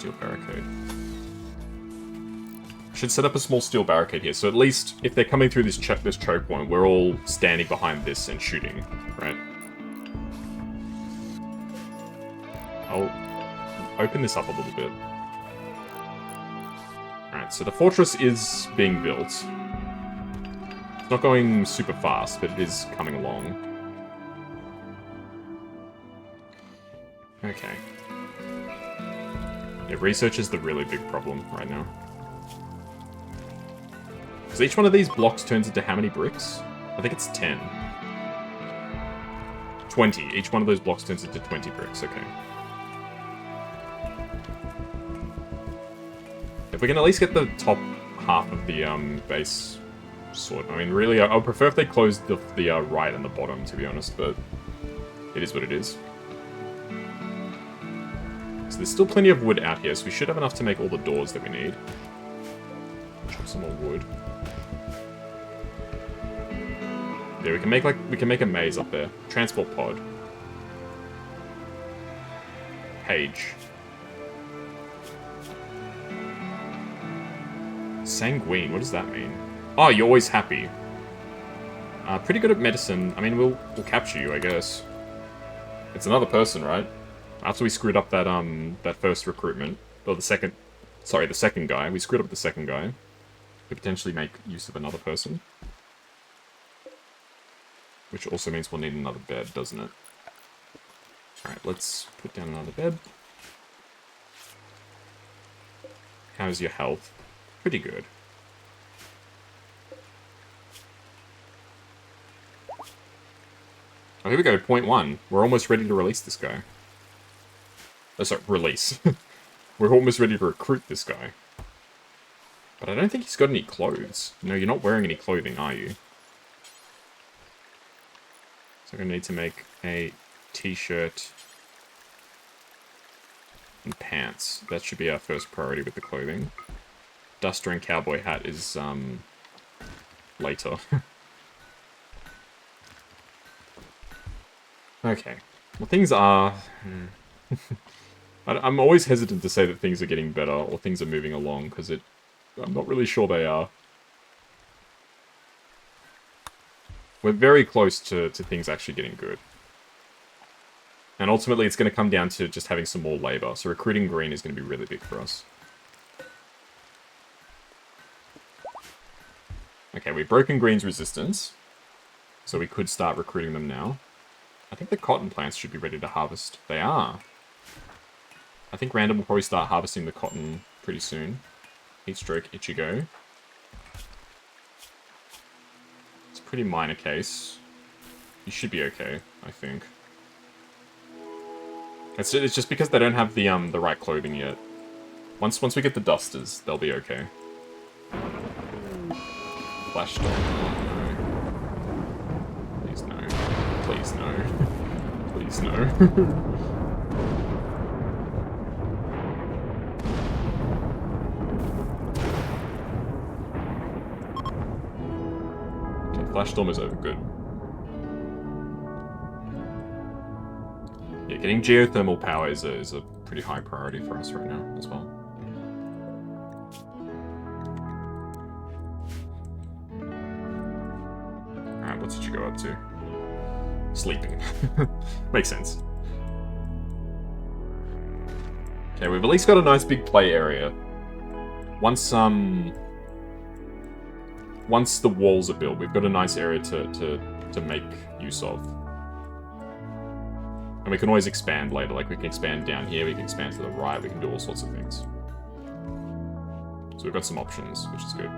Steel barricade. Should set up a small steel barricade here, so at least if they're coming through this choke point, we're all standing behind this and shooting, right? I'll open this up a little bit. Alright, so the fortress is being built. It's not going super fast, but it is coming along. Okay. Yeah, research is the really big problem right now. Because each one of these blocks turns into how many bricks? I think it's 10. 20. Each one of those blocks turns into 20 bricks, okay. If we can at least get the top half of the base sorted. I mean, really, I would prefer if they closed the right and the bottom, to be honest, but it is what it is. So there's still plenty of wood out here, so we should have enough to make all the doors that we need. Chop some more wood. There, we can make a maze up there. Transport pod. Page. Sanguine, what does that mean? Oh, you're always happy. Pretty good at medicine. I mean, we'll capture you, I guess. It's another person, right? After we screwed up that that first recruitment, or the second guy. We screwed up the second guy. Could potentially make use of another person. Which also means we'll need another bed, doesn't it? Alright, let's put down another bed. How's your health? Pretty good. Oh, here we go, point 1. We're almost ready to release this guy. Oh, sorry, release. We're almost ready to recruit this guy. But I don't think he's got any clothes. No, you're not wearing any clothing, are you? So I'm going to need to make a t-shirt and pants. That should be our first priority with the clothing. Duster and cowboy hat is, later. Okay. Well, things are... I'm always hesitant to say that things are getting better or things are moving along, because I'm not really sure they are. We're very close to things actually getting good. And ultimately, it's going to come down to just having some more labor. So recruiting green is going to be really big for us. Okay, we've broken green's resistance. So we could start recruiting them now. I think the cotton plants should be ready to harvest. They are. I think Random will probably start harvesting the cotton pretty soon. Heat stroke, Ichigo. It's a pretty minor case. You should be okay, I think. It's just because they don't have the right clothing yet. Once we get the dusters, they'll be okay. Flash storm. No. Please no. Please no. Please no. Flash storm is over. Good. Yeah, getting geothermal power is a pretty high priority for us right now as well. Alright, what did you go up to? Sleeping. Makes sense. Okay, we've at least got a nice big play area. Once the walls are built, we've got a nice area to make use of. And we can always expand later, like we can expand down here, we can expand to the right, we can do all sorts of things. So we've got some options, which is good.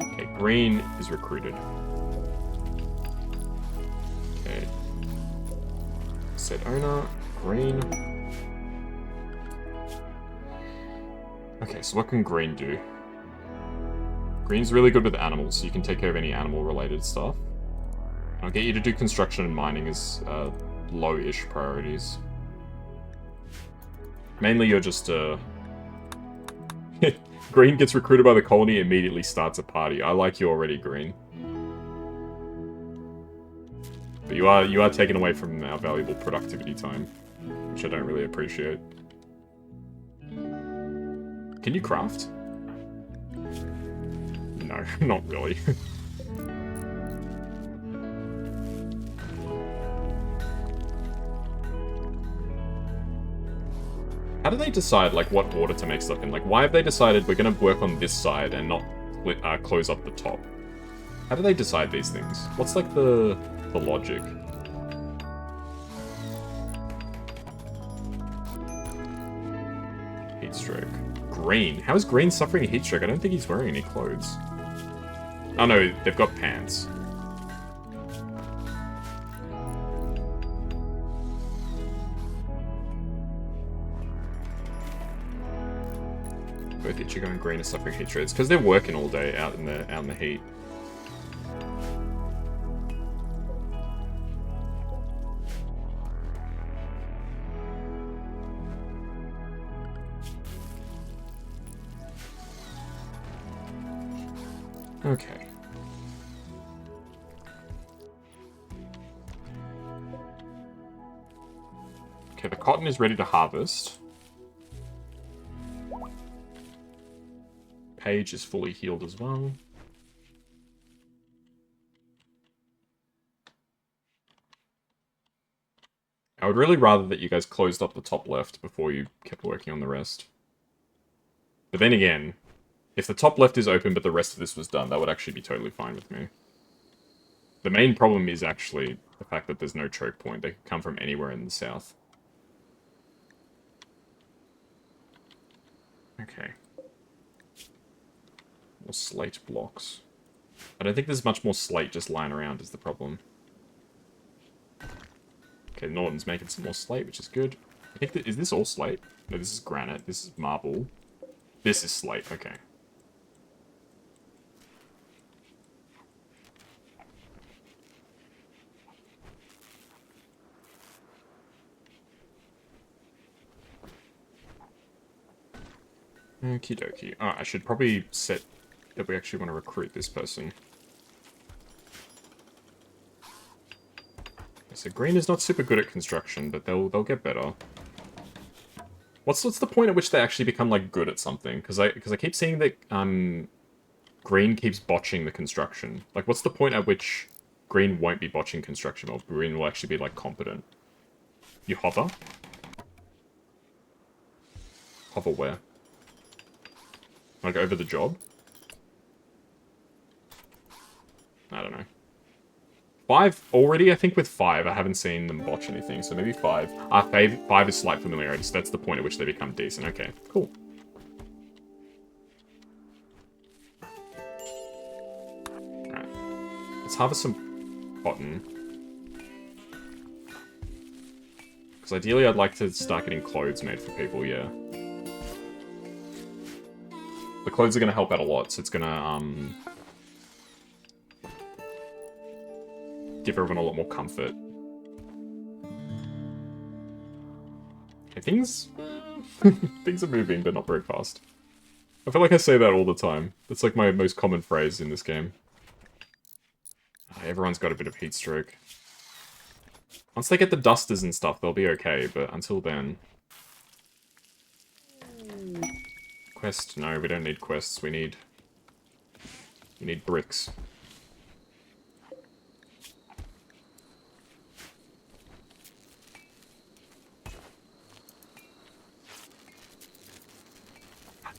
Okay, green is recruited. Okay. Set owner, green. Okay, so what can green do? Green's really good with animals, so you can take care of any animal-related stuff. I'll get you to do construction and mining as low-ish priorities. Mainly you're just, Green gets recruited by the colony, immediately starts a party. I like you already, Green. But you are taken away from our valuable productivity time. which I don't really appreciate. Can you craft? No, not really. How do they decide, like, what order to make stuff in? Like, why have they decided we're gonna work on this side and not close up the top? How do they decide these things? What's, like, the logic? Heatstroke. Green. How is Green suffering a heatstroke? I don't think he's wearing any clothes. Oh no, they've got pants. Both Ichigo and Green are suffering heat strokes because they're working all day out in the heat. Okay. Okay, the cotton is ready to harvest. Page is fully healed as well. I would really rather that you guys closed up the top left before you kept working on the rest. But then again, if the top left is open but the rest of this was done, that would actually be totally fine with me. The main problem is actually the fact that there's no choke point. They could come from anywhere in the south. Okay. More slate blocks. I don't think there's much more slate just lying around is the problem. Okay, Norton's making some more slate, which is good. I think that, is this all slate? No, this is granite. This is marble. This is slate, okay. Okie dokie. Oh, I should probably set that we actually want to recruit this person. So Green is not super good at construction, but they'll get better. What's the point at which they actually become like good at something? Because I keep seeing that Green keeps botching the construction. Like, what's the point at which Green won't be botching construction, or Green will actually be like competent? You hover? Hover where? Like over the job? I don't know. 5 already, I think with 5, I haven't seen them botch anything, so maybe 5. 5 is slight familiarity, so that's the point at which they become decent. Okay, cool. Alright. Let's harvest some cotton. Because ideally I'd like to start getting clothes made for people, yeah. The clothes are going to help out a lot, so it's going to, give everyone a lot more comfort. Okay, things are moving, but not very fast. I feel like I say that all the time. That's like my most common phrase in this game. Everyone's got a bit of heat stroke. Once they get the dusters and stuff, they'll be okay, but until then... Quest? No, we don't need quests. We need bricks.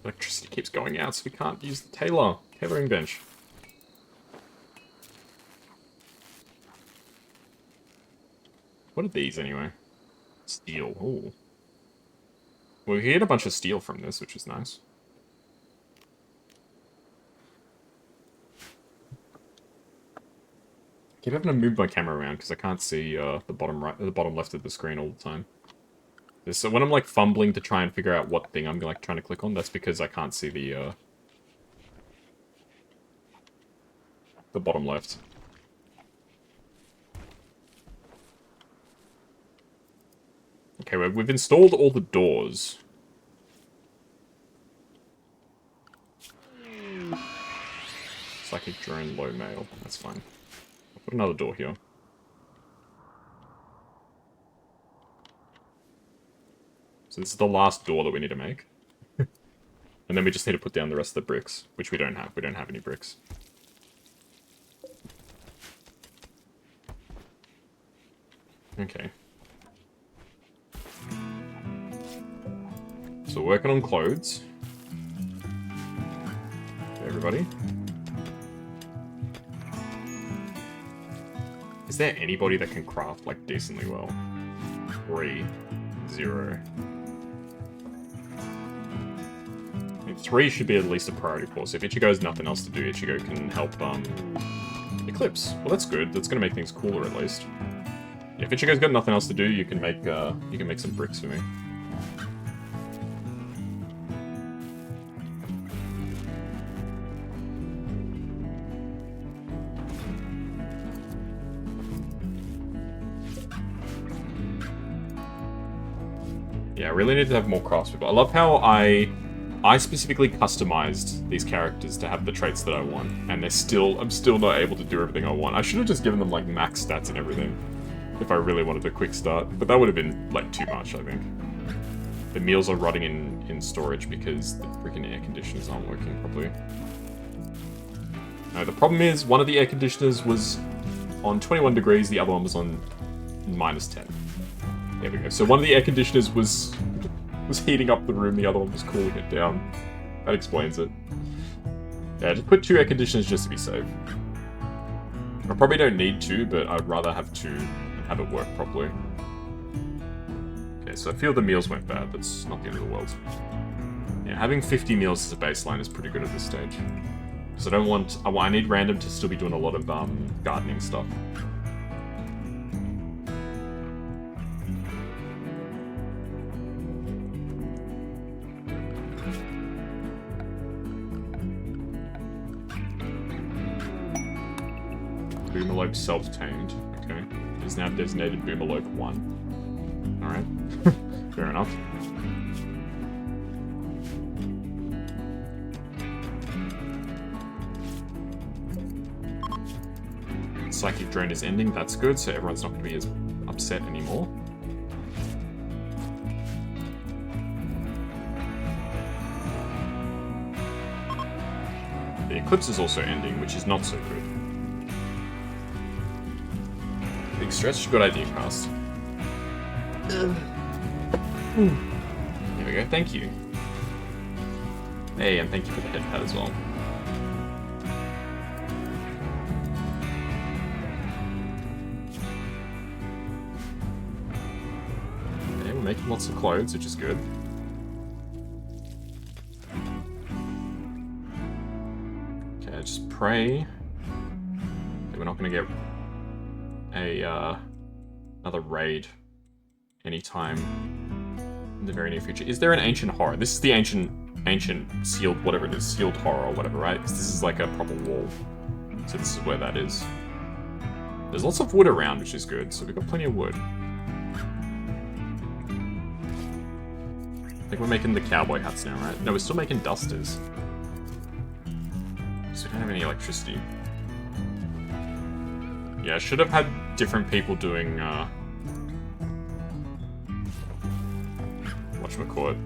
Electricity keeps going out, so we can't use the tailoring bench. What are these, anyway? Steel. Ooh. Well, we get a bunch of steel from this, which is nice. I keep having to move my camera around because I can't see the bottom left of the screen all the time. So when I'm like fumbling to try and figure out what thing I'm like trying to click on, that's because I can't see the bottom left. Okay, we've installed all the doors. Psychic drone, low mail. That's fine. I'll put another door here. So this is the last door that we need to make. And then we just need to put down the rest of the bricks, which we don't have. We don't have any bricks. Okay. So we're working on clothes. Okay, everybody. Is there anybody that can craft, like, decently well? 3, 0. I mean, 3 should be at least a priority for us. If Ichigo has nothing else to do, Ichigo can help, Eclipse. Well, that's good. That's gonna make things cooler, at least. Yeah, if Ichigo's got nothing else to do, you can make some bricks for me. Yeah, I really need to have more craftspeople. I love how I specifically customized these characters to have the traits that I want, and I'm still not able to do everything I want. I should have just given them like max stats and everything, if I really wanted a quick start, but that would have been like too much, I think. The meals are rotting in storage because the freaking air conditioners aren't working properly. No, the problem is one of the air conditioners was on 21 degrees, the other one was on -10. There we go. So one of the air conditioners was heating up the room, the other one was cooling it down. That explains it. Yeah, just put 2 air conditioners just to be safe. I probably don't need 2, but I'd rather have 2 and have it work properly. Okay, so I feel the meals went bad. That's not the end of the world. Yeah, having 50 meals as a baseline is pretty good at this stage. Because I need random to still be doing a lot of gardening stuff. Boomalope self-tamed. Okay. He's now designated Boomalope 1. Alright. Fair enough. Psychic Drain is ending, that's good, so everyone's not going to be as upset anymore. The Eclipse is also ending, which is not so good. Big stretch, good idea, cast. There we go, thank you. Hey, and thank you for the head pad as well. Okay, we're making lots of clothes, which is good. Okay, just pray that we're not going to get another raid anytime in the very near future. Is there an ancient horror? This is the ancient sealed, whatever it is, sealed horror or whatever, right? Because this is like a proper wall. So this is where that is. There's lots of wood around, which is good. So we've got plenty of wood. I think we're making the cowboy hats now, right? No, we're still making dusters. So we don't have any electricity. Yeah, I should have had different people doing, whatchamacallit?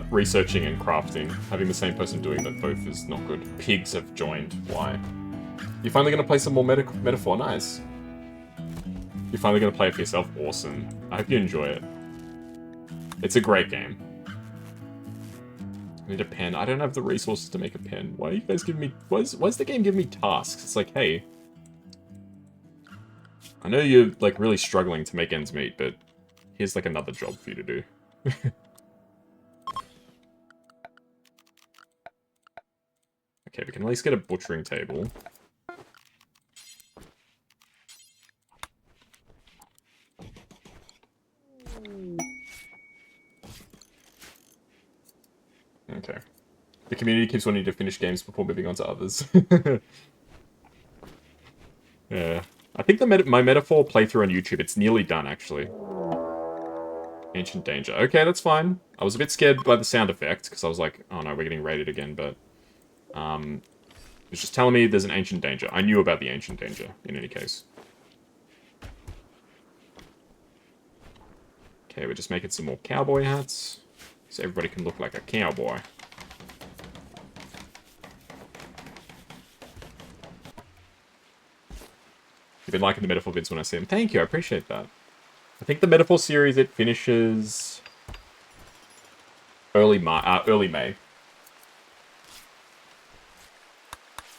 Researching and crafting. Having the same person doing that both is not good. Pigs have joined. Why? You're finally going to play some more Metaphor? Nice. You're finally going to play it for yourself? Awesome. I hope you enjoy it. It's a great game. I need a pen. I don't have the resources to make a pen. Why are you guys giving me... Why is the game giving me tasks? It's like, hey... I know you're, like, really struggling to make ends meet, but... Here's, like, another job for you to do. Okay, we can at least get a butchering table. Okay. The community keeps wanting to finish games before moving on to others. Yeah. I think my Metaphor playthrough on YouTube, it's nearly done, actually. Ancient Danger. Okay, that's fine. I was a bit scared by the sound effect, because I was like, oh no, we're getting raided again, but... it's just telling me there's an Ancient Danger. I knew about the Ancient Danger, in any case. Okay, we're just making some more cowboy hats. So everybody can look like a cowboy. You've been liking the metaphor vids when I see them. Thank you, I appreciate that. I think the metaphor series, it finishes early May.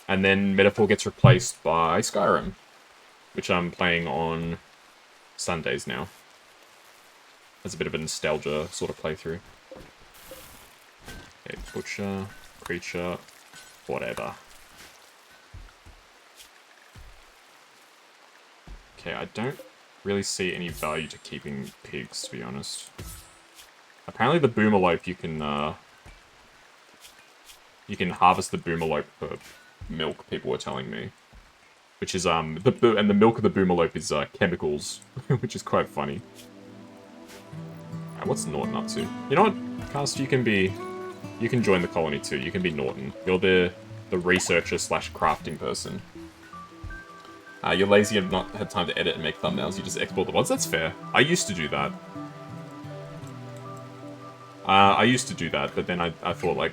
And then Metaphor gets replaced by Skyrim, which I'm playing on Sundays now. As a bit of a nostalgia sort of playthrough. Okay, butcher, creature, whatever. Okay, I don't really see any value to keeping pigs, to be honest. Apparently the boomerlope you can harvest the boomerlope for milk, people were telling me. Which is, and the milk of the boomerlope is, chemicals, which is quite funny. Alright, what's Norton up to? You know what, Cast, you can join the colony too, you can be Norton. You're the researcher slash crafting person. You're lazy and not had time to edit and make thumbnails, you just export the mods, that's fair. I used to do that. But then I thought, like,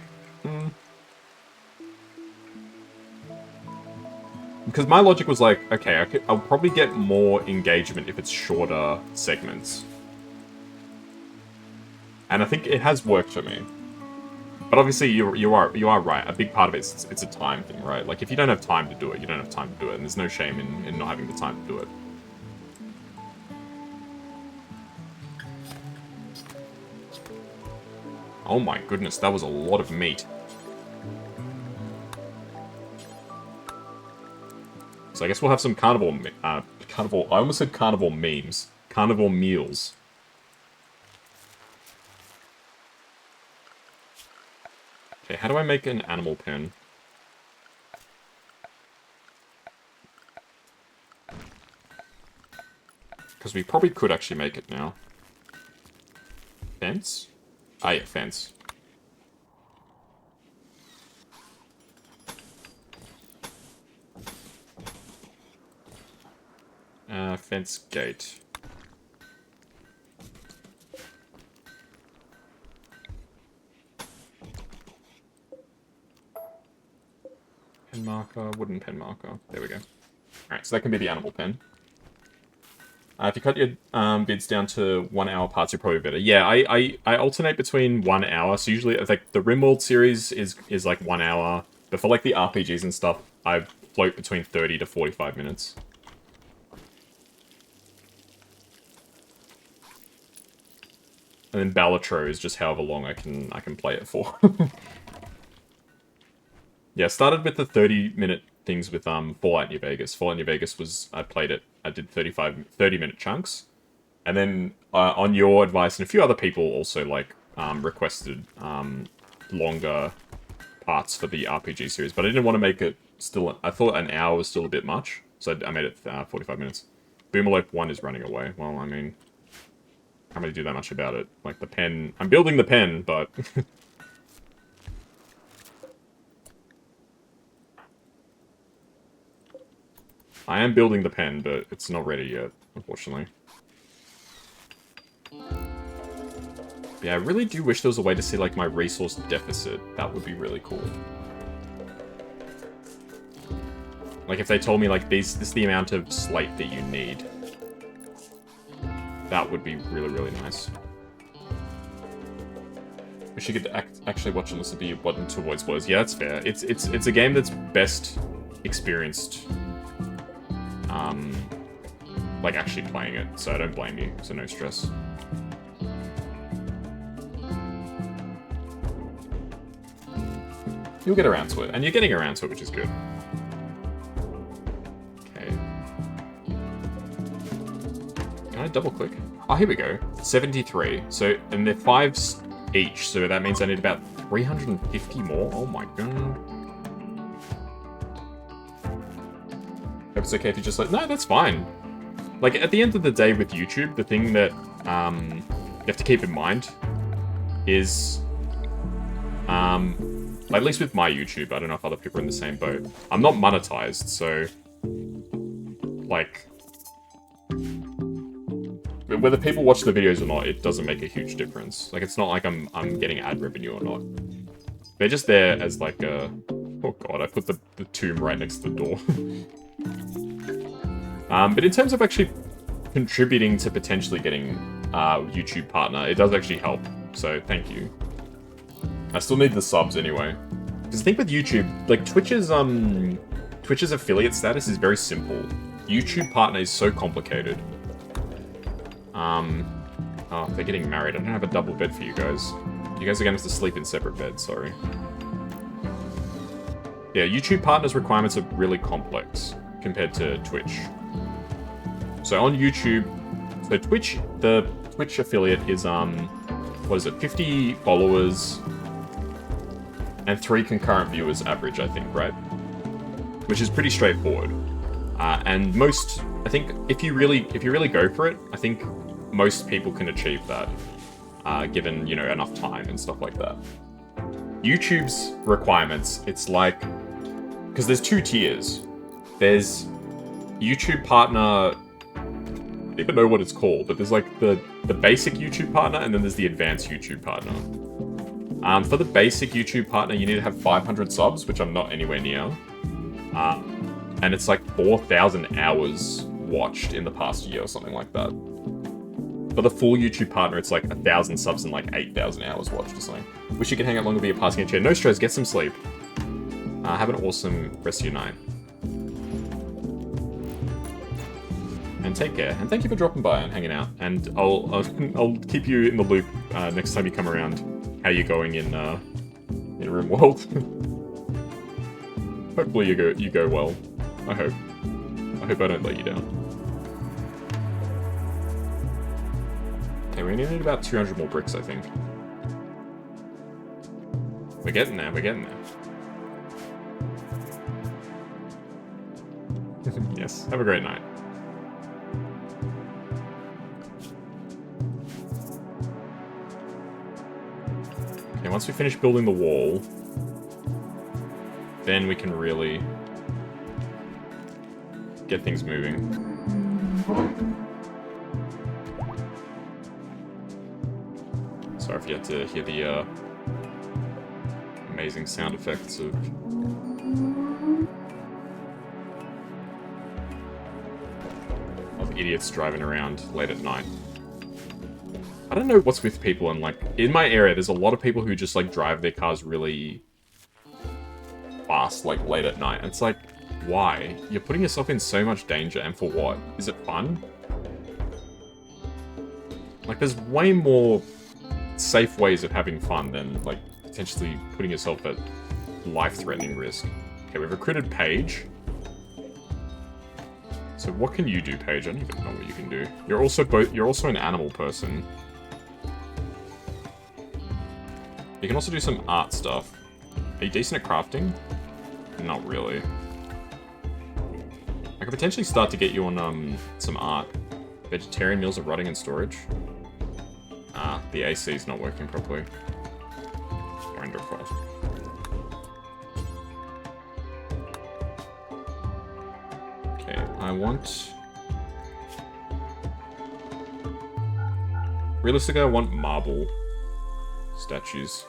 Because my logic was like, okay, I'll probably get more engagement if it's shorter segments. And I think it has worked for me. But obviously, you are right. A big part of it is it's a time thing, right? Like, if you don't have time to do it, you don't have time to do it. And there's no shame in not having the time to do it. Oh my goodness, that was a lot of meat. So I guess we'll have some carnivore, I almost said carnivore memes. Carnivore meals. Okay, how do I make an animal pen? Because we probably could actually make it now. Fence? Ah, yeah, fence. Fence gate. Pen marker, wooden pen marker. There we go. Alright, so that can be the animal pen. If you cut your bids down to 1 hour parts, you're probably better. Yeah, I alternate between 1 hour. So usually, like, the Rimworld series is like 1 hour. But for, like, the RPGs and stuff, I float between 30 to 45 minutes. And then Balatro is just however long I can play it for. Yeah, started with the 30-minute things with Fallout New Vegas. Fallout New Vegas was, I played it, I did 30-minute chunks. And then on your advice, and a few other people also like requested longer parts for the RPG series. But I didn't want to make it still, I thought an hour was still a bit much. So I made it 45 minutes. Boomerlope 1 is running away. Well, I mean, can't really do that much about it. Like the pen, I'm building the pen, but... I am building the pen, but it's not ready yet, unfortunately. Yeah, I really do wish there was a way to see, like, my resource deficit. That would be really cool. Like, if they told me, like, this is the amount of slate that you need. That would be really, really nice. Wish you could actually watch and listen to your button to avoid spoilers. Yeah, that's fair. It's a game that's best experienced... like, actually playing it, so I don't blame you, so no stress. You'll get around to it, and you're getting around to it, which is good. Okay. Can I double-click? Oh, here we go. 73. So, and they're 5s each, so that means I need about 350 more. Oh my god. Hope it's okay if you just like, no, that's fine. Like, at the end of the day with YouTube, the thing that you have to keep in mind is, at least with my YouTube, I don't know if other people are in the same boat, I'm not monetized, so, like, whether people watch the videos or not, it doesn't make a huge difference. Like, it's not like I'm getting ad revenue or not. They're just there as like a... Oh god, I put the tomb right next to the door. But in terms of actually contributing to potentially getting YouTube partner, it does actually help. So thank you. I still need the subs anyway. Because I think with YouTube, like Twitch's affiliate status is very simple. YouTube partner is so complicated. Oh, they're getting married. I don't have a double bed for you guys. You guys are going to have to sleep in separate beds, sorry. Yeah, YouTube partners' requirements are really complex compared to Twitch. So on YouTube, so Twitch, the Twitch affiliate is, what is it, 50 followers and 3 concurrent viewers average, I think, right? Which is pretty straightforward. And most, I think, if you really go for it, I think most people can achieve that, given, you know, enough time and stuff like that. YouTube's requirements, it's like, because there's 2 tiers. There's YouTube partner, I don't even know what it's called, but there's like the basic YouTube partner, and then there's the advanced YouTube partner. For the basic YouTube partner, you need to have 500 subs, which I'm not anywhere near. And it's like 4,000 hours watched in the past year or something like that. For the full YouTube partner, it's like 1,000 subs and like 8,000 hours watched or something. Wish you could hang out longer, but you're passing a chair. No stress, get some sleep. Have an awesome rest of your night. And take care. And thank you for dropping by and hanging out. And I'll keep you in the loop next time you come around. How you going in Rimworld? Hopefully you go well. I hope. I hope I don't let you down. Okay, we need about 200 more bricks, I think. We're getting there, we're getting there. Yes, have a great night. Okay, once we finish building the wall, then we can really get things moving. Sorry if you had to hear the amazing sound effects of idiots driving around late at night. I don't know what's with people, and like in my area there's a lot of people who just like drive their cars really fast, like late at night. It's like, why? You're putting yourself in so much danger, and for what? Is it fun? Like, there's way more safe ways of having fun than like potentially putting yourself at life-threatening risk. Okay, we've recruited Paige. So what can you do, Paige? I don't even know what you can do. You're also an animal person. You can also do some art stuff. Are you decent at crafting? Not really. I could potentially start to get you on some art. Vegetarian meals are rotting in storage. Ah, the AC is not working properly. Wonderful. Okay, I want... Realistically, I want marble statues.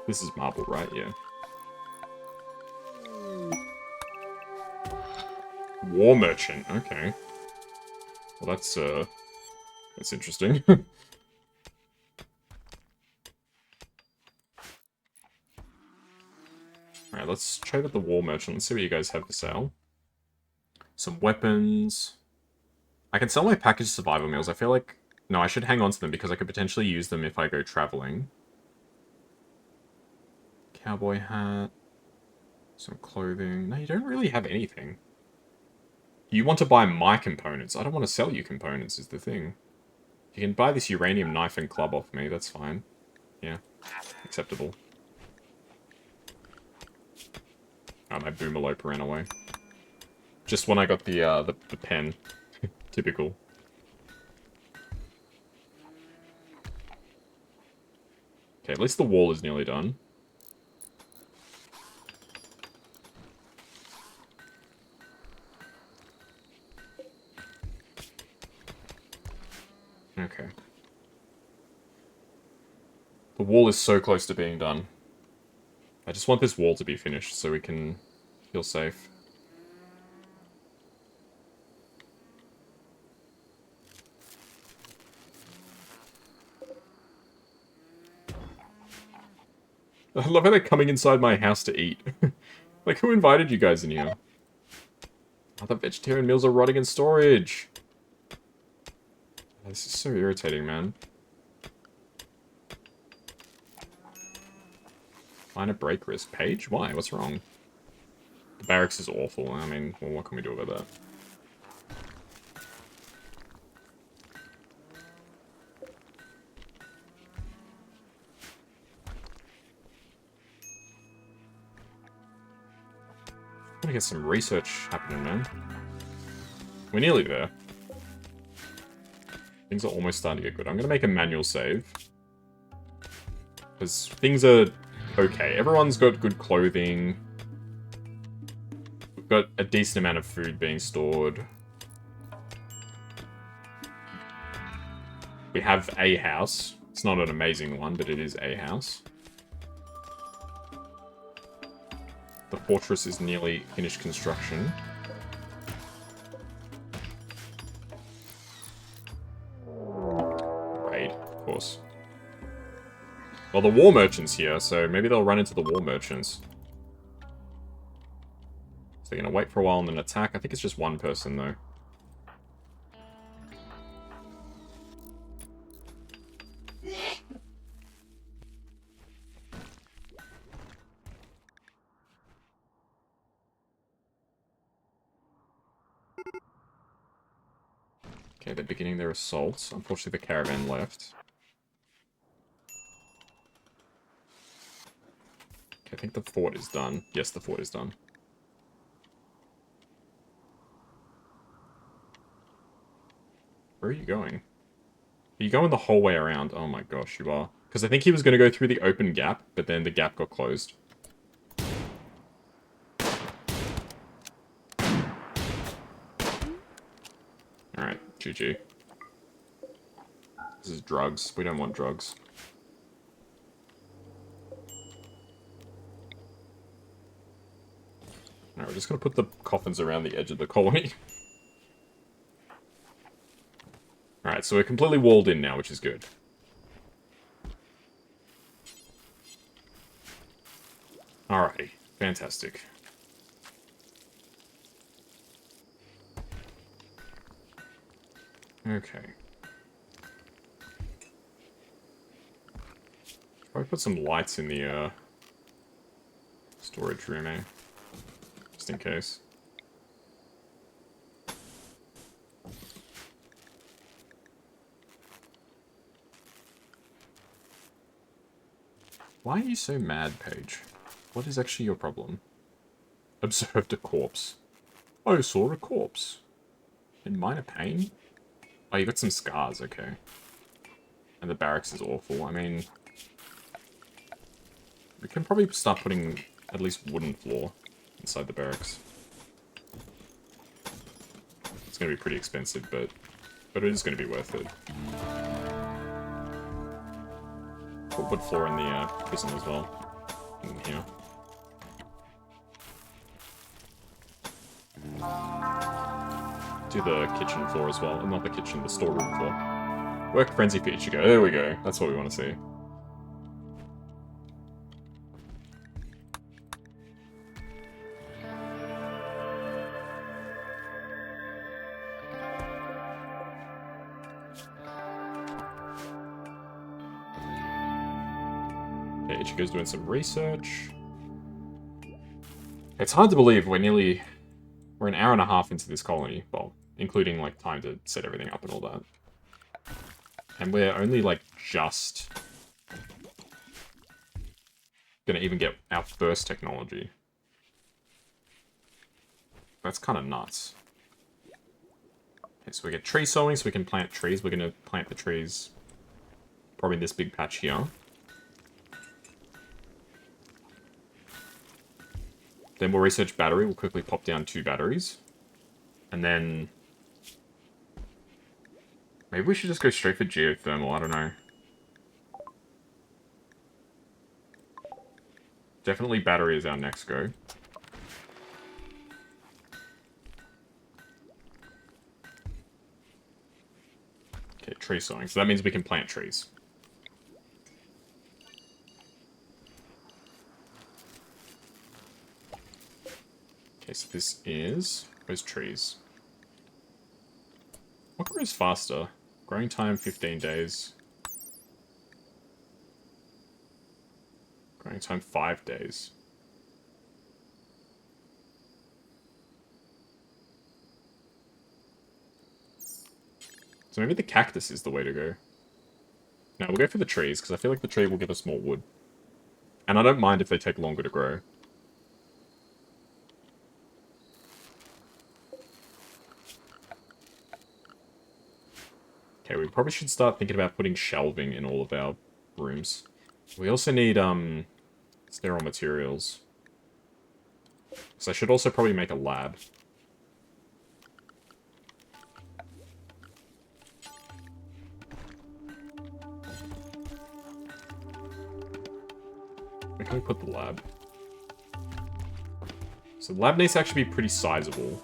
This is marble, right? Yeah. War merchant. Okay. Well, that's interesting. Alright, let's trade with the war merchant. Let's see what you guys have for sale. Some weapons. I can sell my packaged survival meals. I feel like... No, I should hang on to them because I could potentially use them if I go traveling. Cowboy hat. Some clothing. No, you don't really have anything. You want to buy my components. I don't want to sell you components, is the thing. You can buy this uranium knife and club off me. That's fine. Yeah. Acceptable. Oh, my boomalope ran away. Just when I got the pen. Typical. Okay, at least the wall is nearly done. The wall is so close to being done. I just want this wall to be finished so we can feel safe. I love how they're coming inside my house to eat. Like, who invited you guys in here? Oh, the vegetarian meals are rotting in storage. This is so irritating, man. Minor break risk. Page? Why? What's wrong? The barracks is awful. I mean, well, what can we do about that? I'm gonna get some research happening, man. We're nearly there. Things are almost starting to get good. I'm gonna make a manual save. Because things are okay. Everyone's got good clothing. We've got a decent amount of food being stored. We have a house. It's not an amazing one, but it is a house. The fortress is nearly finished construction. Raid, of course. Well, the war merchant's here, so maybe they'll run into the war merchants. So they're gonna wait for a while and then attack. I think it's just one person, though. Okay, they're beginning their assault. Unfortunately, the caravan left. Okay, I think the fort is done. Yes, the fort is done. Where are you going? Are you going the whole way around? Oh my gosh, you are. Because I think he was going to go through the open gap, but then the gap got closed. Alright, GG. This is drugs. We don't want drugs. Alright, we're just going to put the coffins around the edge of the colony. Alright, so we're completely walled in now, which is good. Alrighty, fantastic. Okay. Probably put some lights in the storage room, eh? Just in case. Why are you so mad, Paige? What is actually your problem? Observed a corpse. I saw a corpse. In minor pain? Oh, you got some scars, okay. And the barracks is awful. I mean, we can probably start putting at least wooden floor inside the barracks. It's going to be pretty expensive, but it is going to be worth it. Put wood floor in the prison as well. In here. Do the kitchen floor as well. Not the kitchen, the storeroom floor. Work frenzy for Ichigo. There we go. That's what we want to see. Okay, Ichigo's doing some research. It's hard to believe we're an hour and a half into this colony. Well, including, like, time to set everything up and all that. And we're only, like, just gonna even get our first technology. That's kind of nuts. Okay, so we get tree sowing, so we can plant trees. We're gonna plant the trees probably in this big patch here. Then we'll research battery. We'll quickly pop down 2 batteries. And then maybe we should just go straight for geothermal, I don't know. Definitely battery is our next go. Okay, tree sowing. So that means we can plant trees. Okay, so this is... Where's trees? What grows faster? Growing time, 15 days. Growing time, 5 days. So maybe the cactus is the way to go. No, we'll go for the trees, because I feel like the tree will give us more wood. And I don't mind if they take longer to grow. Okay, we probably should start thinking about putting shelving in all of our rooms. We also need, sterile materials. So I should also probably make a lab. Where can we put the lab? So the lab needs to actually be pretty sizable.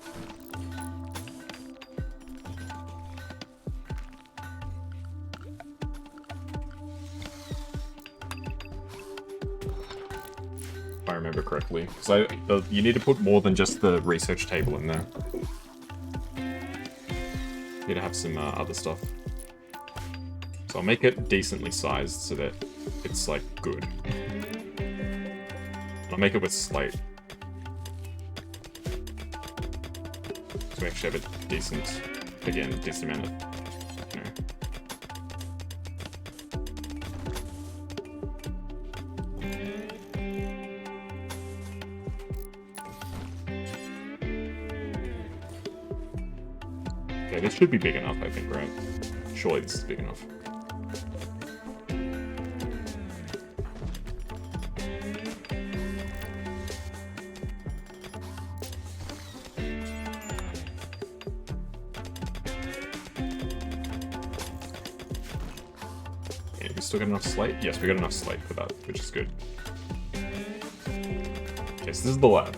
If I remember correctly. So you need to put more than just the research table in there. You need to have some other stuff. So I'll make it decently sized so that it's, like, good. I'll make it with slate. So we actually have a decent, again, decent amount of, you know. Okay, this should be big enough, I think, right? Surely this is big enough. Okay, we still got enough slate? Yes, we got enough slate for that, which is good. Okay, so this is the lab.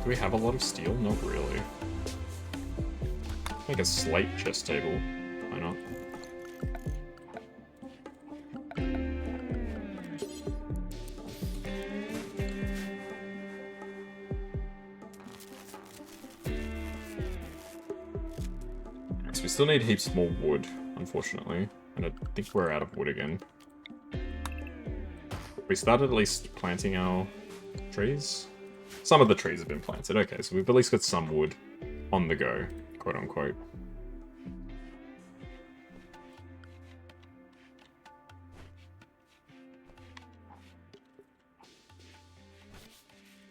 Do we have a lot of steel? Not really. Make a slate chest table. Why not? So we still need heaps more wood, unfortunately. And I think we're out of wood again. We started at least planting our trees. Some of the trees have been planted. Okay, so we've at least got some wood on the go, quote unquote.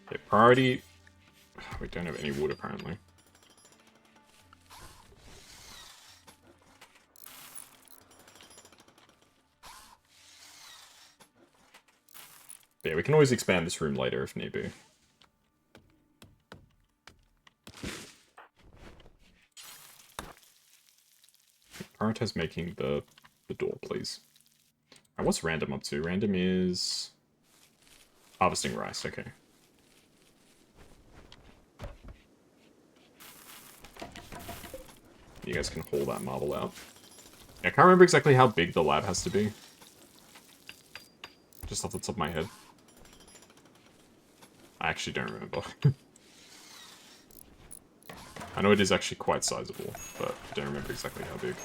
Okay, priority... We don't have any wood, apparently. But yeah, we can always expand this room later if need be. Prioritize making the door, please. Alright, what's random up to? Random is... harvesting rice, okay. You guys can haul that marble out. Yeah, I can't remember exactly how big the lab has to be. Just off the top of my head. I actually don't remember. I know it is actually quite sizable, but I don't remember exactly how big.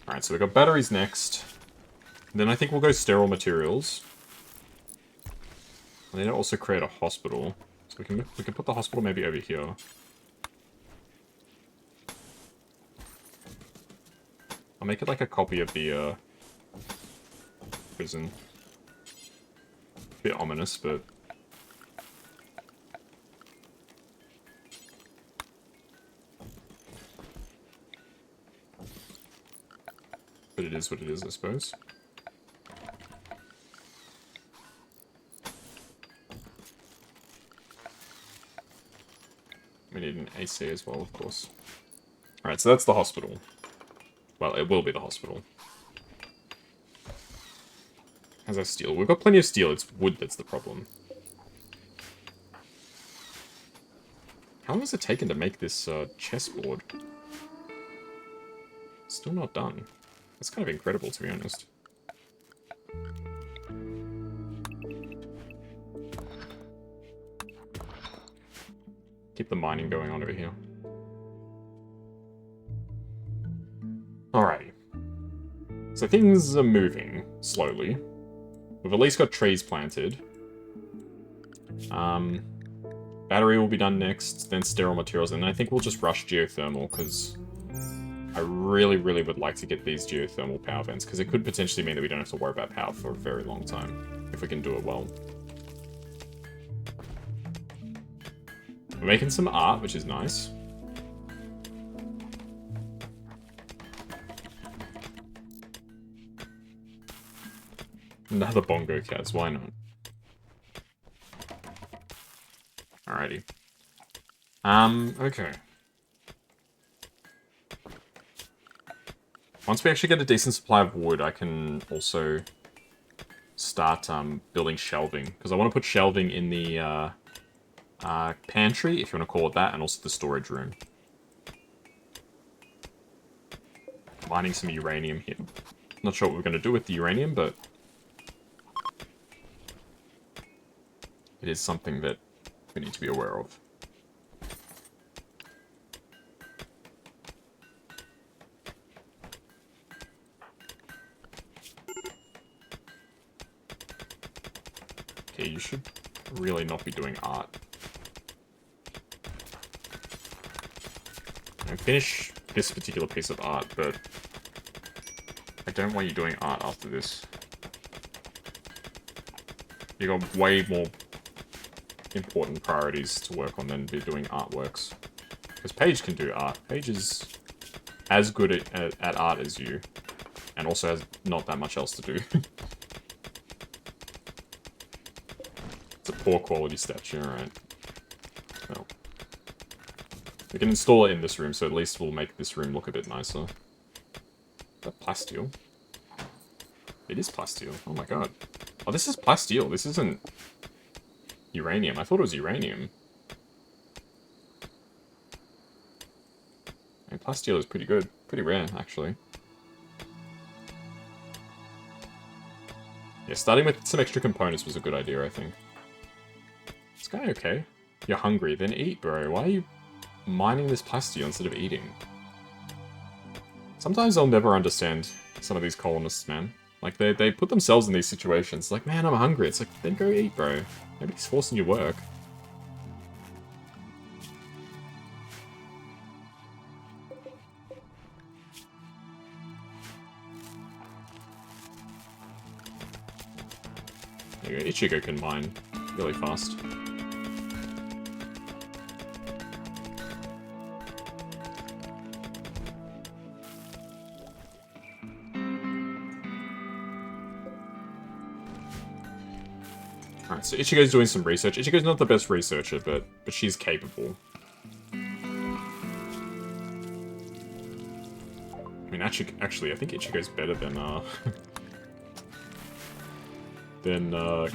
Alright, so we got batteries next. Then I think we'll go sterile materials. And then also create a hospital. So we can put the hospital maybe over here. I'll make it like a copy of the prison. Bit ominous, but... But it is what it is, I suppose. We need an AC as well, of course. Alright, so that's the hospital. Well, it will be the hospital. How's our steel? We've got plenty of steel, it's wood that's the problem. How long has it taken to make this chessboard? Still not done. That's kind of incredible, to be honest. Keep the mining going on over here. Alrighty. So things are moving slowly. We've at least got trees planted. Battery will be done next, then sterile materials, and then I think we'll just rush geothermal, because I really, really would like to get these geothermal power vents, because it could potentially mean that we don't have to worry about power for a very long time, if we can do it well. We're making some art, which is nice. Another bongo cats, why not? Alrighty. Okay. Once we actually get a decent supply of wood, I can also start building shelving. Because I want to put shelving in the pantry, if you want to call it that, and also the storage room. Mining some uranium here. Not sure what we're going to do with the uranium, but it is something that we need to be aware of. Okay, you should really not be doing art. I finish this particular piece of art, but I don't want you doing art after this. You got way more important priorities to work on than be doing artworks. Because Paige can do art. Paige is as good at art as you, and also has not that much else to do. It's a poor quality statue, alright. Well, we can install it in this room, so at least we'll make this room look a bit nicer. Is that plasteel? It is plasteel. Oh my god. Oh, this is plasteel. This isn't uranium. I thought it was uranium. And plasteel is pretty good. Pretty rare, actually. Yeah, starting with some extra components was a good idea, I think. It's kind of okay. You're hungry, then eat, bro. Why are you mining this plasteel instead of eating? Sometimes I'll never understand some of these colonists, man. Like, they put themselves in these situations. Like, man, I'm hungry. It's like, then go eat, bro. Nobody's forcing you to work. There you go. Ichigo can mine really fast. Alright, so Ichigo's doing some research. Ichigo's not the best researcher, but she's capable. I mean, actually, I think Ichigo's better than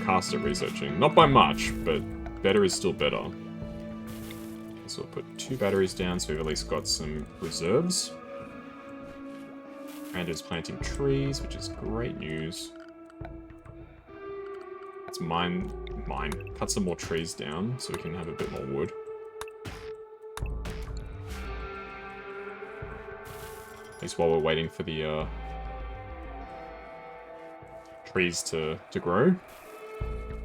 Cast at researching. Not by much, but better is still better. So we'll put 2 batteries down, so we've at least got some reserves. And is planting trees, which is great news. Let's cut some more trees down so we can have a bit more wood. At least while we're waiting for the trees to grow,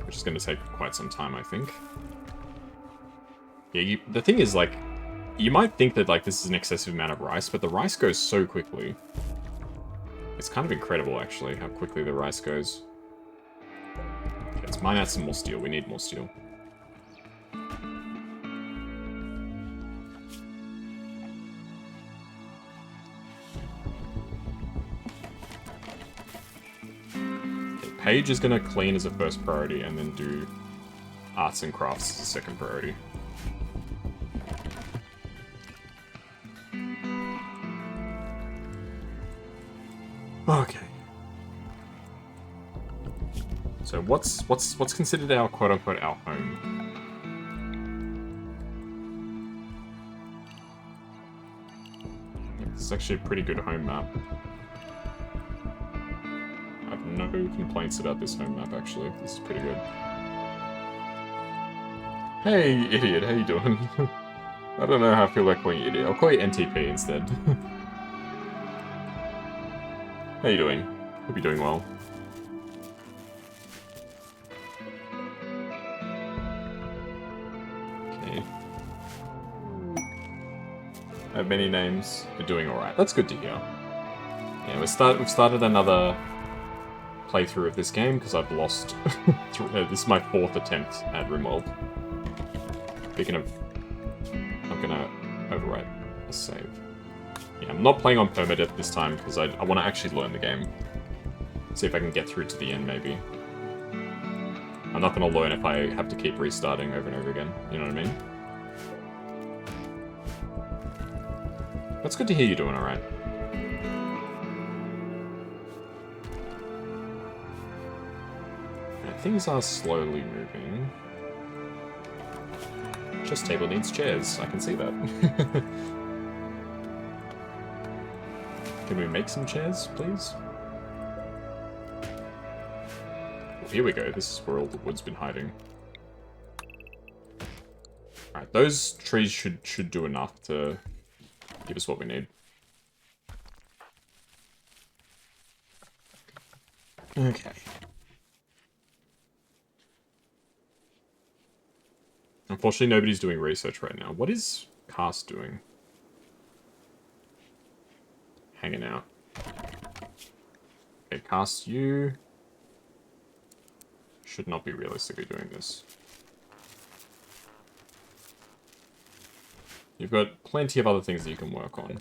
which is going to take quite some time, I think. Yeah, the thing is, like, you might think that like this is an excessive amount of rice, but the rice goes so quickly. It's kind of incredible, actually, how quickly the rice goes. Okay, let's mine out some more steel. We need more steel. Okay, Paige is going to clean as a first priority and then do arts and crafts as a second priority. Okay. So what's considered our quote-unquote our home? This is actually a pretty good home map. I have no complaints about this home map, actually. This is pretty good. Hey, idiot, how you doing? I don't know how I feel like calling you idiot. I'll call you NTP instead. How you doing? Hope you're doing well. Okay. I have many names. You're doing alright. That's good to hear. Yeah, we've started another playthrough of this game because I've lost. This is my 4th attempt at Rimworld. Speaking of, I'm gonna overwrite a save. Yeah, I'm not playing on permadeath this time because I want to actually learn the game. See if I can get through to the end, maybe. I'm not going to learn if I have to keep restarting over and over again. You know what I mean? That's good to hear you're doing alright. Things are slowly moving. Chess table needs chairs. I can see that. Can we make some chairs, please? Well, here we go. This is where all the wood's been hiding. Alright, those trees should do enough to give us what we need. Okay. Unfortunately, nobody's doing research right now. What is Cast doing? Hanging out. Okay, Cast, you should not be realistically doing this. You've got plenty of other things that you can work on.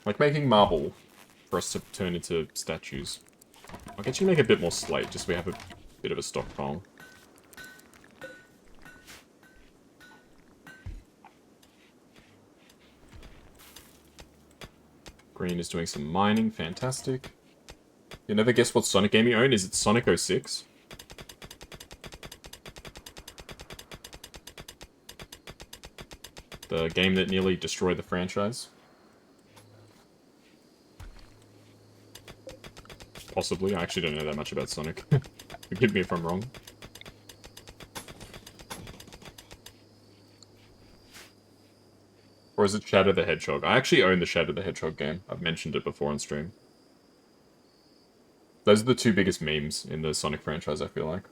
Like making marble for us to turn into statues. I'll get you to make a bit more slate, just so we have a bit of a stockpile. Green is doing some mining, fantastic. You'll never guess what Sonic game you own. Is it Sonic 06? The game that nearly destroyed the franchise? Possibly. I actually don't know that much about Sonic. Forgive me if I'm wrong. Or is it Shadow the Hedgehog? I actually own the Shadow the Hedgehog game. I've mentioned it before on stream. Those are the two biggest memes in the Sonic franchise, I feel like.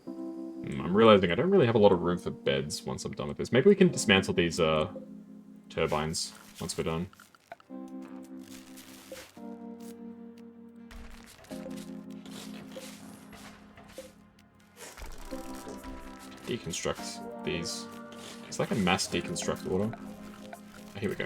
I'm realizing I don't really have a lot of room for beds once I'm done with this. Maybe we can dismantle these turbines once we're done. Deconstruct these. It's like a mass deconstruct order. Oh, here we go.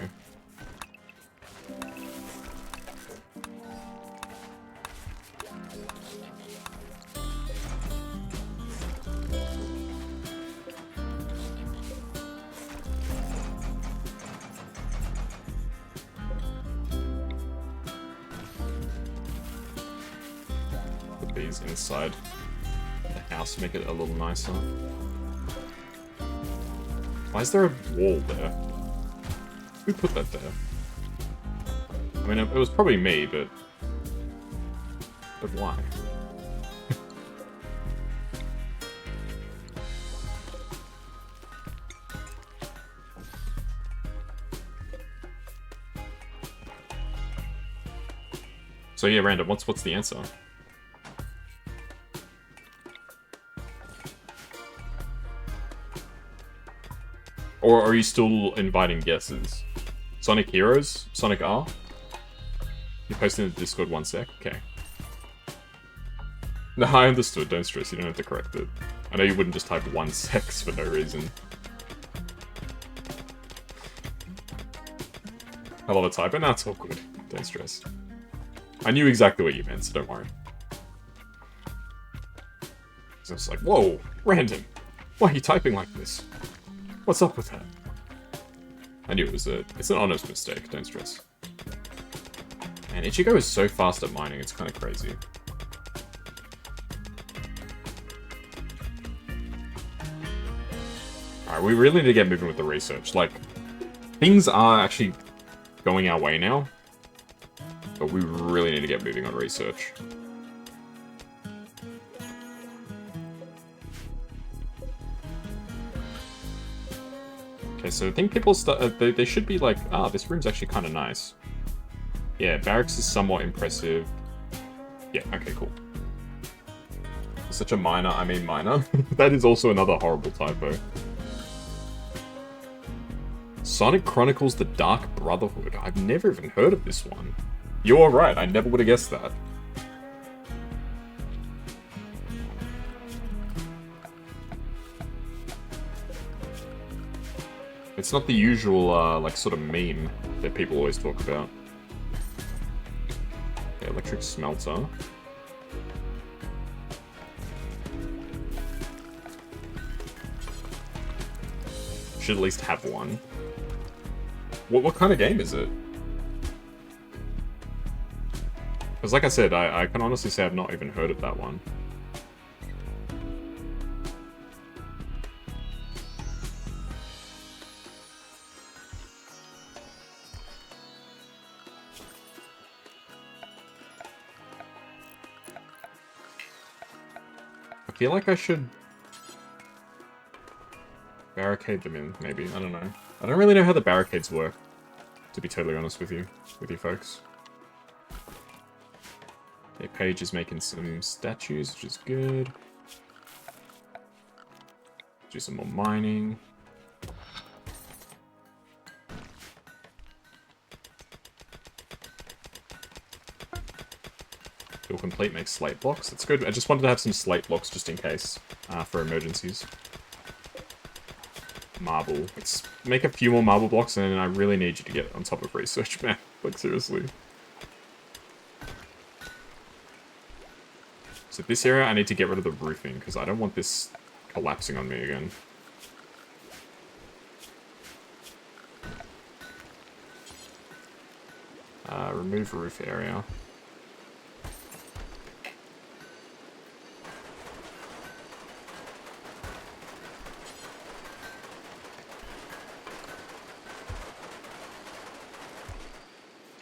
Put these inside the house to make it a little nicer. Why is there a wall there? Who put that there? I mean, it was probably me, but why? So yeah, random. What's the answer? Or are you still inviting guesses? Sonic Heroes? Sonic R? You posted in the Discord 1 sec? Okay. No, I understood. Don't stress. You don't have to correct it. I know you wouldn't just type 1 sex for no reason. I love a typo. No, it's all good. Don't stress. I knew exactly what you meant, so don't worry. So it's like, whoa, random. Why are you typing like this? What's up with that? I knew it's an honest mistake, don't stress. Man, Ichigo is so fast at mining, it's kind of crazy. Alright, we really need to get moving with the research. Like, things are actually going our way now, but we really need to get moving on research. Okay, so I think people they should be like, ah, this room's actually kind of nice. Yeah, barracks is somewhat impressive. Yeah, okay, cool. Such a minor, I mean minor. That is also another horrible typo. Sonic Chronicles The Dark Brotherhood. I've never even heard of this one. You're right, I never would have guessed that. It's not the usual, like, sort of meme that people always talk about. Okay, electric smelter. Should at least have one. What kind of game is it? Because like I said, I can honestly say I've not even heard of that one. I feel like I should barricade them in, maybe. I don't know. I don't really know how the barricades work, to be totally honest with you folks. Okay, Paige is making some statues, which is good. Do some more mining. Feel complete makes slate blocks. That's good. I just wanted to have some slate blocks just in case, for emergencies. Marble. Let's make a few more marble blocks, and then I really need you to get on top of research, man. Like, seriously. So this area, I need to get rid of the roofing, because I don't want this collapsing on me again. Remove roof area.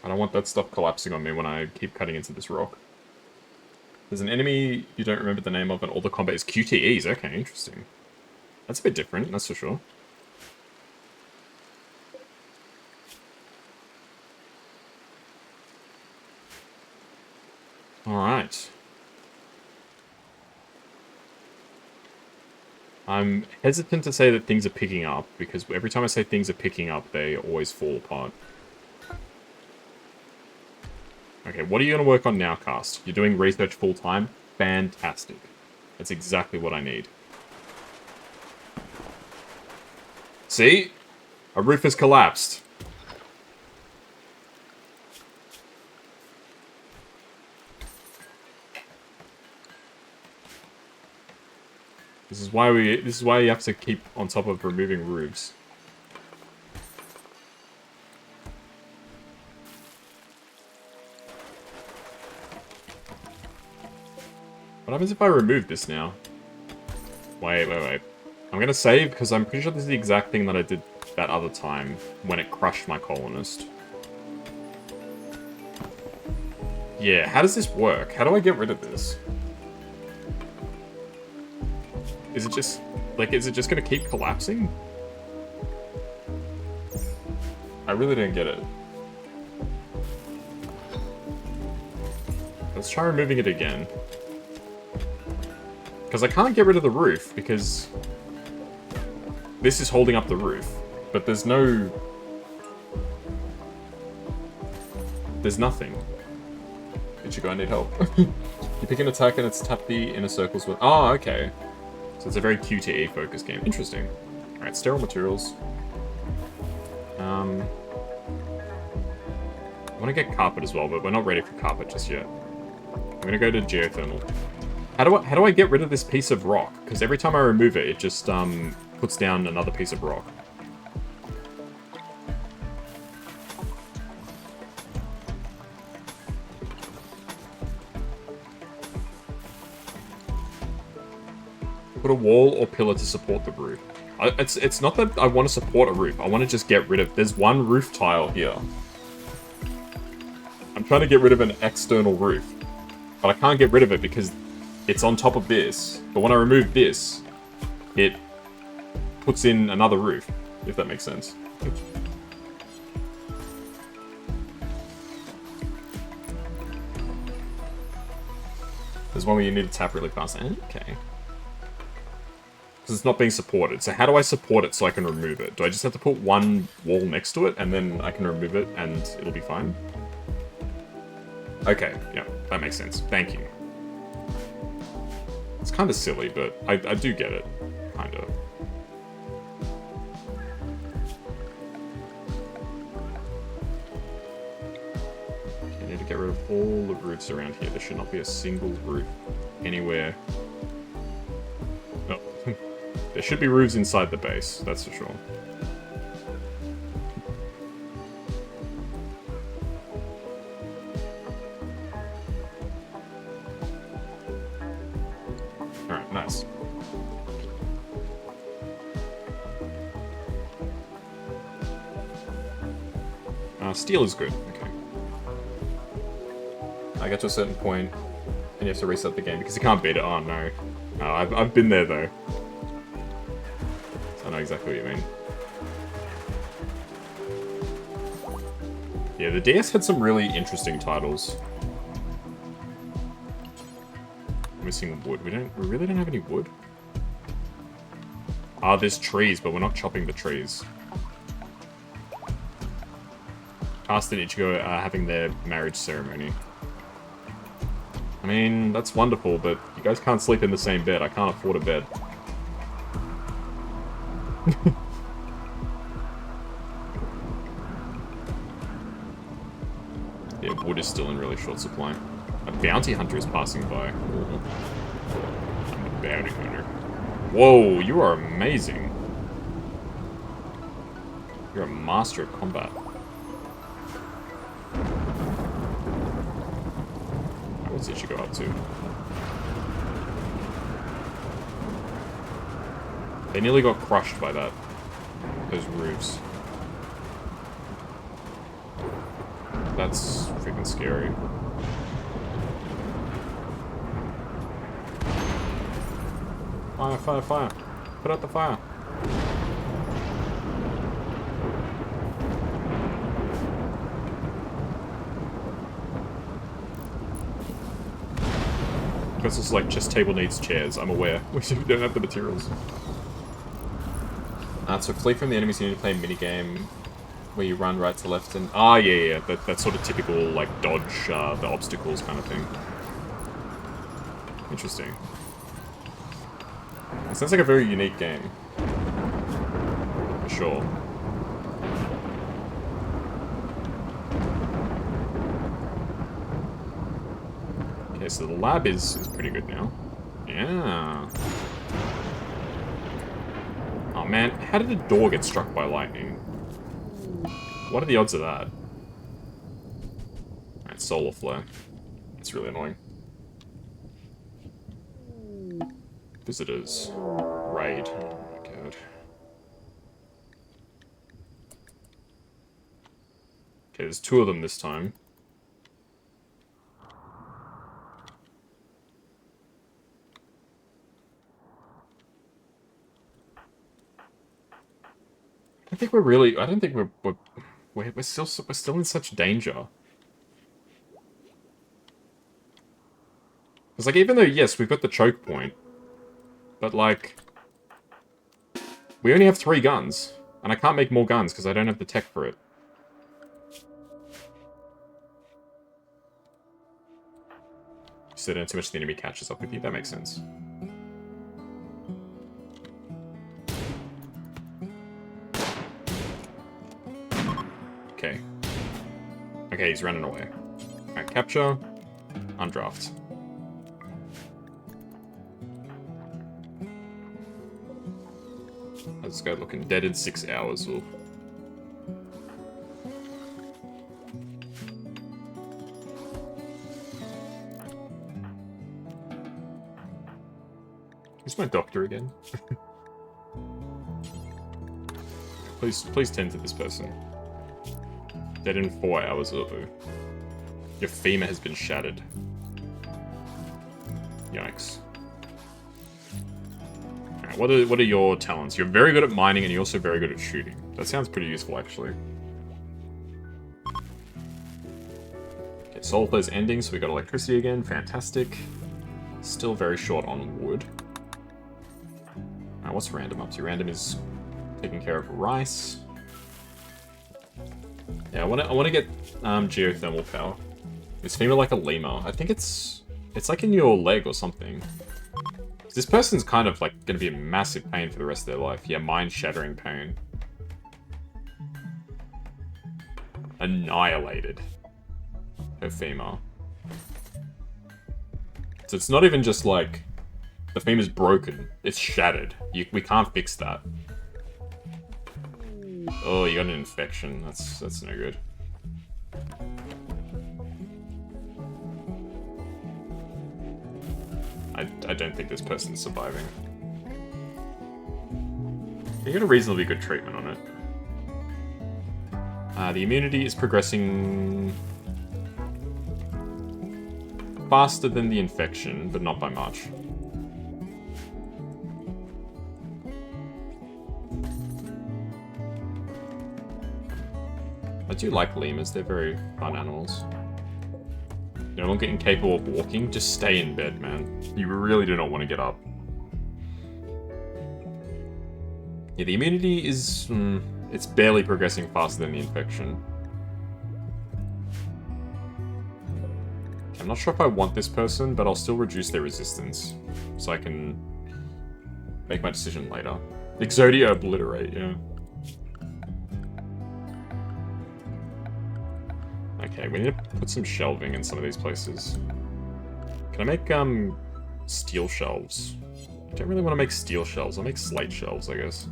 I don't want that stuff collapsing on me when I keep cutting into this rock. There's an enemy you don't remember the name of, and all the combat is QTEs. Okay, interesting. That's a bit different, that's for sure. Alright. I'm hesitant to say that things are picking up, because every time I say things are picking up, they always fall apart. Okay, what are you going to work on now, Cast? You're doing research full-time? Fantastic. That's exactly what I need. See? A roof has collapsed. This is why you have to keep on top of removing roofs. What happens if I remove this now? Wait. I'm gonna save, because I'm pretty sure this is the exact thing that I did that other time, when it crushed my colonist. Yeah, how does this work? How do I get rid of this? Is it just gonna keep collapsing? I really don't get it. Let's try removing it again. Because I can't get rid of the roof, because this is holding up the roof. but there's no... There's nothing. Ichigo, I need help. You pick an attack and it's tap the inner circles with... Oh, okay. So it's a very QTE focused game. Interesting. Alright, sterile materials. I want to get carpet as well, but we're not ready for carpet just yet. I'm going to go to geothermal. How do I get rid of this piece of rock? Because every time I remove it, it just puts down another piece of rock. Put a wall or pillar to support the roof. It's not that I want to support a roof. I want to just get rid of... There's one roof tile here. I'm trying to get rid of an external roof. But I can't get rid of it because it's on top of this. But when I remove this, it puts in another roof, if that makes sense. There's one where you need to tap really fast. Okay. Because it's not being supported. So how do I support it so I can remove it? Do I just have to put one wall next to it and then I can remove it and it'll be fine? Okay, yeah, that makes sense. Thank you. It's kind of silly, but I do get it. Kind of. I need to get rid of all the roofs around here. There should not be a single roof anywhere. No. There should be roofs inside the base, that's for sure. Alright, nice. Steel is good, okay. I get to a certain point, and you have to reset the game, because you can't beat it. Oh no. Oh, I've been there though. So I know exactly what you mean. Yeah, the DS had some really interesting titles. Missing wood. We really don't have any wood. Ah, there's trees, but we're not chopping the trees. Cast and Ichigo are having their marriage ceremony. I mean, that's wonderful, but you guys can't sleep in the same bed. I can't afford a bed. Yeah, wood is still in really short supply. A bounty hunter is passing by. Ooh. I'm a bounty hunter. Whoa, you are amazing. You're a master of combat. What's Ichigo up to? They nearly got crushed by that. Those roofs. That's freaking scary. Fire, fire, fire. Put out the fire. Because it's like, chess table needs chairs, I'm aware. We don't have the materials. So flee from the enemies, you need to play a minigame where you run right to left and... Ah, yeah, that sort of typical, like, dodge the obstacles kind of thing. Interesting. It sounds like a very unique game. For sure. Okay, so the lab is pretty good now. Yeah. Oh man, how did the door get struck by lightning? What are the odds of that? Alright, solar flare. It's really annoying. Visitors. Raid. Oh my god. Okay, there's 2 of them this time. I think we're really... I don't think we're still in such danger. It's like, even though, yes, we've got the choke point, but like, we only have 3 guns. And I can't make more guns because I don't have the tech for it. Sit down too much, the enemy catches up with you. That makes sense. Okay. Okay, he's running away. Alright, capture. Undraft. This guy looking dead in 6 hours. Ooh. Who's my doctor again? please tend to this person. Dead in 4 hours. Uh-oh. Your femur has been shattered. Yikes. Alright, what are your talents? You're very good at mining and you're also very good at shooting. That sounds pretty useful, actually. Okay, solar flare's ending, so we got electricity again. Fantastic. Still very short on wood. Alright, what's random up to? Random is taking care of rice. Yeah, I want to get geothermal power. Is femur like a lemur? I think it's like in your leg or something. This person's kind of like going to be in massive pain for the rest of their life. Yeah, mind-shattering pain. Annihilated. Her femur. So it's not even just like the femur's broken. It's shattered. We can't fix that. Oh, you got an infection. That's no good. I don't think this person's surviving. You got a reasonably good treatment on it. The immunity is progressing faster than the infection, but not by much. I do like lemurs, they're very fun animals. You're no longer incapable of walking, just stay in bed, man. You really do not want to get up. Yeah, the immunity is... it's barely progressing faster than the infection. I'm not sure if I want this person, but I'll still reduce their resistance. So I can make my decision later. Exodia obliterate, yeah. Okay, we need to put some shelving in some of these places. Can I make, steel shelves? I don't really want to make steel shelves. I'll make slate shelves, I guess.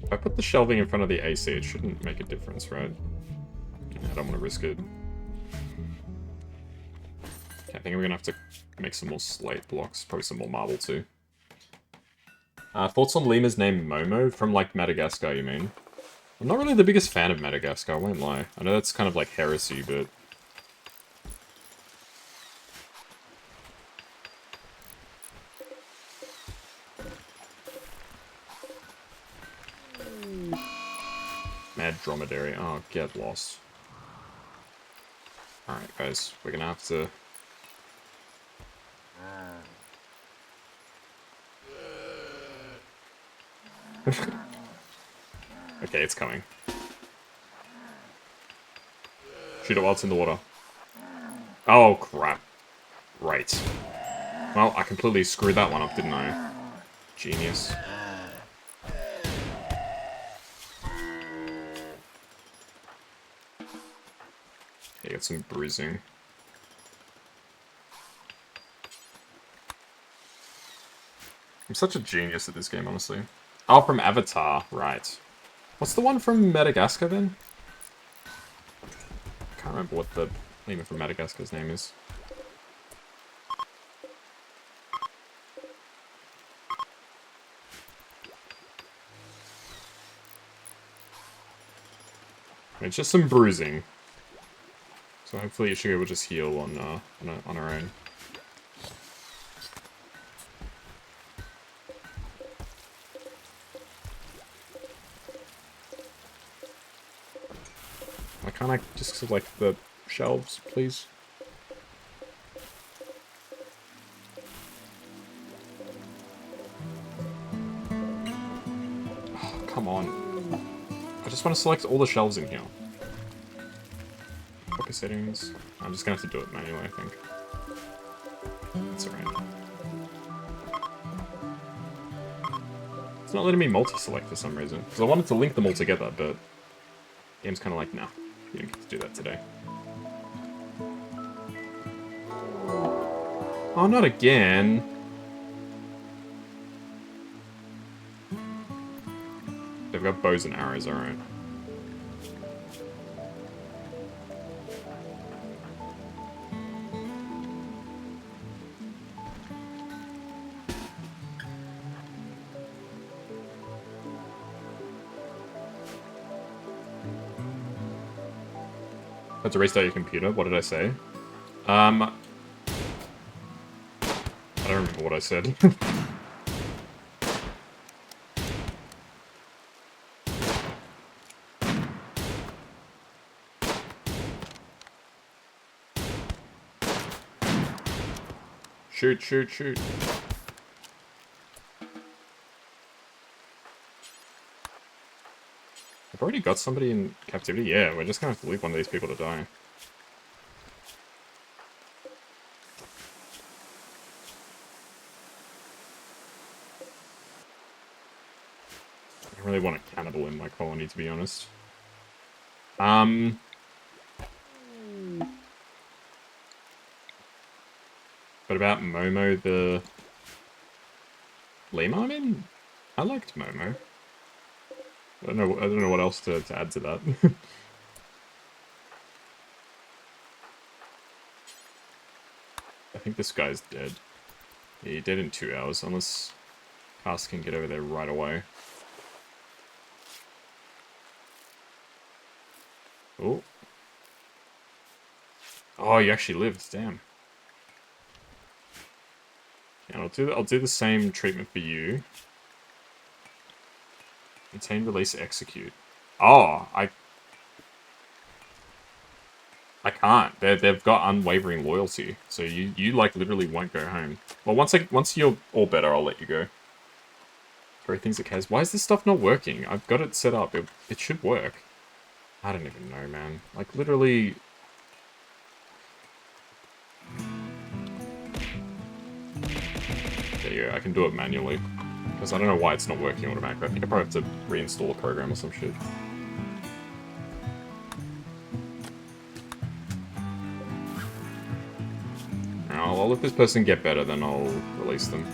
If I put the shelving in front of the AC, it shouldn't make a difference, right? I don't want to risk it. Okay, I think we're gonna have to make some more slate blocks, probably some more marble too. Thoughts on lemurs named Momo? From, like, Madagascar, you mean? I'm not really the biggest fan of Madagascar, I won't lie. I know that's kind of like heresy, but... Mad dromedary. Oh, get lost. Alright, guys. We're gonna have to... Okay, it's coming. Shoot it while it's in the water. Oh, crap. Right. Well, I completely screwed that one up, didn't I? Genius. Okay, got some bruising. I'm such a genius at this game, honestly. Oh, from Avatar, right. What's the one from Madagascar, then? I can't remember what the lemur from Madagascar's name is. It's just some bruising. So hopefully she will just heal on her own. Why can't I just select the shelves, please? Oh, come on. I just want to select all the shelves in here. Focus settings. I'm just gonna have to do it manually, I think. That's alright. It's not letting me multi-select for some reason. Because I wanted to link them all together, but... the game's kind of like, nah, you don't get to do that today. Oh, not again! They've got bows and arrows, alright. Had to restart your computer? What did I say? I don't remember what I said. Shoot, shoot, shoot. I've already got somebody in captivity? Yeah, we're just gonna have to leave one of these people to die. I don't really want a cannibal in my colony, to be honest. But about Momo the... lemur, I mean? I liked Momo. I don't know what else to add to that. I think this guy's dead. Yeah, he's dead in 2 hours, unless Cast can get over there right away. Oh. Oh, you actually lived, damn. And I'll do the same treatment for you. Maintain, release, execute. Oh, I can't. They've got unwavering loyalty, so you like literally won't go home. Well, once you're all better, I'll let you go. Throw things at Kaz. Why is this stuff not working? I've got it set up. It should work. I don't even know, man. Like literally. There you go. I can do it manually because I don't know why it's not working automatically. I think I probably have to reinstall a program or some shit. I'll let this person get better, then I'll release them.